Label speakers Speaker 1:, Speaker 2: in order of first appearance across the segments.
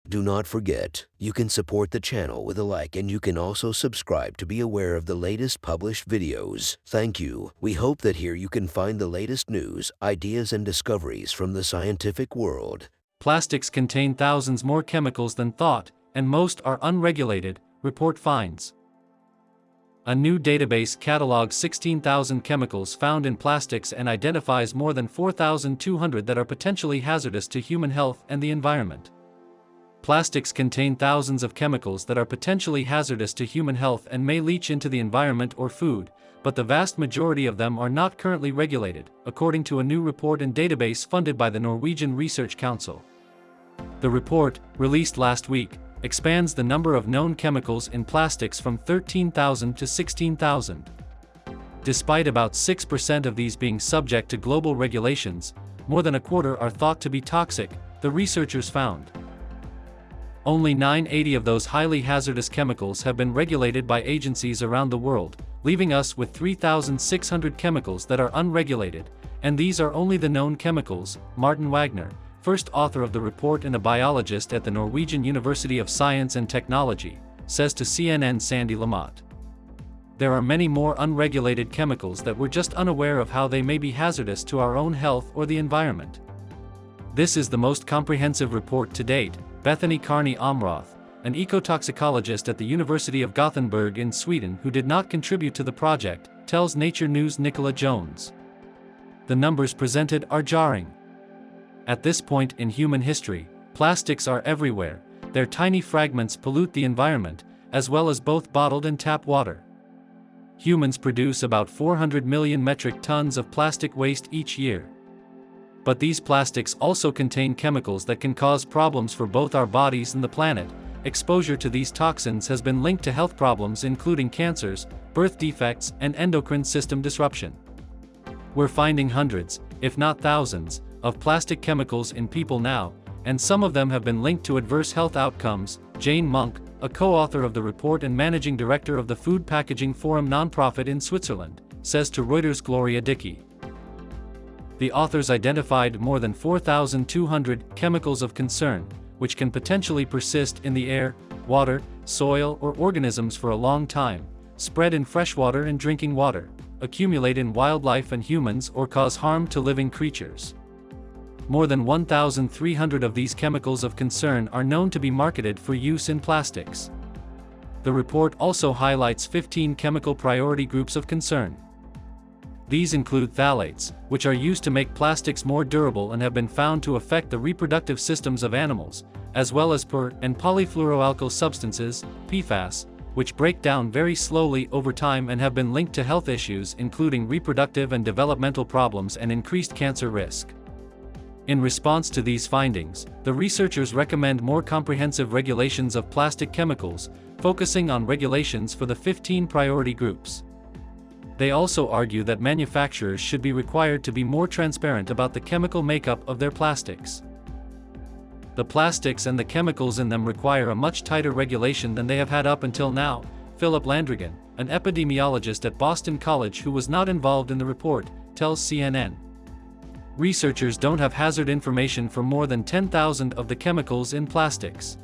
Speaker 1: Do not forget, you can support the channel with a like, and you can also subscribe to be aware of the latest published videos. Thank you. We hope that here you can find the latest news, ideas, and discoveries from the scientific world.
Speaker 2: Plastics contain thousands more chemicals than thought, and most are unregulated, report finds. A new database catalogs 16,000 chemicals found in plastics and identifies more than 4,200 that are potentially hazardous to human health and the environment. Plastics contain thousands of chemicals that are potentially hazardous to human health and may leach into the environment or food, but the vast majority of them are not currently regulated, according to a new report and database funded by the Norwegian Research Council. The report, released last week, expands the number of known chemicals in plastics from 13,000 to 16,000. Despite about 6% of these being subject to global regulations, more than a quarter are thought to be toxic, the researchers found. Only 980 of those highly hazardous chemicals have been regulated by agencies around the world, leaving us with 3,600 chemicals that are unregulated, and these are only the known chemicals, Martin Wagner, first author of the report and a biologist at the Norwegian University of Science and Technology, says to CNN Sandee LaMotte. There are many more unregulated chemicals that we're just unaware of how they may be hazardous to our own health or the environment. This is the most comprehensive report to date, Bethany Carney Amroth, an ecotoxicologist at the University of Gothenburg in Sweden who did not contribute to the project, tells Nature News' Nicola Jones. The numbers presented are jarring. At this point in human history, plastics are everywhere. Their tiny fragments pollute the environment, as well as both bottled and tap water. Humans produce about 400 million metric tons of plastic waste each year. But these plastics also contain chemicals that can cause problems for both our bodies and the planet. Exposure to these toxins has been linked to health problems including cancers, birth defects, and endocrine system disruption. We're finding hundreds, if not thousands, of plastic chemicals in people now, and some of them have been linked to adverse health outcomes. Jane Monk, a co-author of the report and managing director of the Food Packaging Forum nonprofit in Switzerland, says to Reuters' Gloria Dickey. The authors identified more than 4,200 chemicals of concern, which can potentially persist in the air, water, soil, or organisms for a long time, spread in freshwater and drinking water, accumulate in wildlife and humans, or cause harm to living creatures. More than 1,300 of these chemicals of concern are known to be marketed for use in plastics. The report also highlights 15 chemical priority groups of concern. These include phthalates, which are used to make plastics more durable and have been found to affect the reproductive systems of animals, as well as per- and polyfluoroalkyl substances, PFAS, which break down very slowly over time and have been linked to health issues including reproductive and developmental problems and increased cancer risk. In response to these findings, the researchers recommend more comprehensive regulations of plastic chemicals, focusing on regulations for the 15 priority groups. They also argue that manufacturers should be required to be more transparent about the chemical makeup of their plastics. The plastics and the chemicals in them require a much tighter regulation than they have had up until now, Philip Landrigan, an epidemiologist at Boston College who was not involved in the report, tells CNN. Researchers don't have hazard information for more than 10,000 of the chemicals in plastics.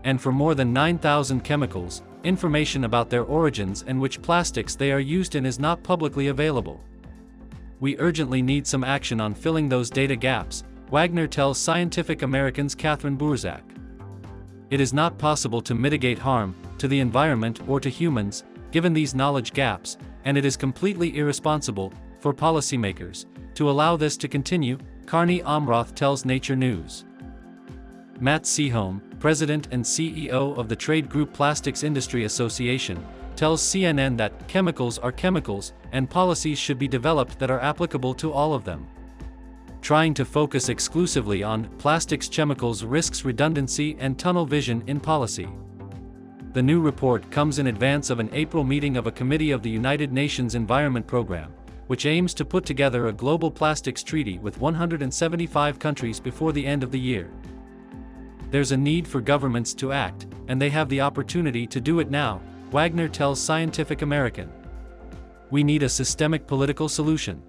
Speaker 2: And for more than 9,000 chemicals, information about their origins and which plastics they are used in is not publicly available. We urgently need some action on filling those data gaps, Wagner tells Scientific American's Catherine Burzak. It is not possible to mitigate harm to the environment or to humans, given these knowledge gaps, and it is completely irresponsible for policymakers to allow this to continue, Carney Amroth tells Nature News. Matt Seaholm, president and CEO of the trade group Plastics Industry Association, tells CNN that chemicals are chemicals and policies should be developed that are applicable to all of them. Trying to focus exclusively on plastics chemicals risks redundancy and tunnel vision in policy. The new report comes in advance of an April meeting of a committee of the United Nations Environment Programme, which aims to put together a global plastics treaty with 175 countries before the end of the year. There's a need for governments to act, and they have the opportunity to do it now, Wagner tells Scientific American. We need a systemic political solution.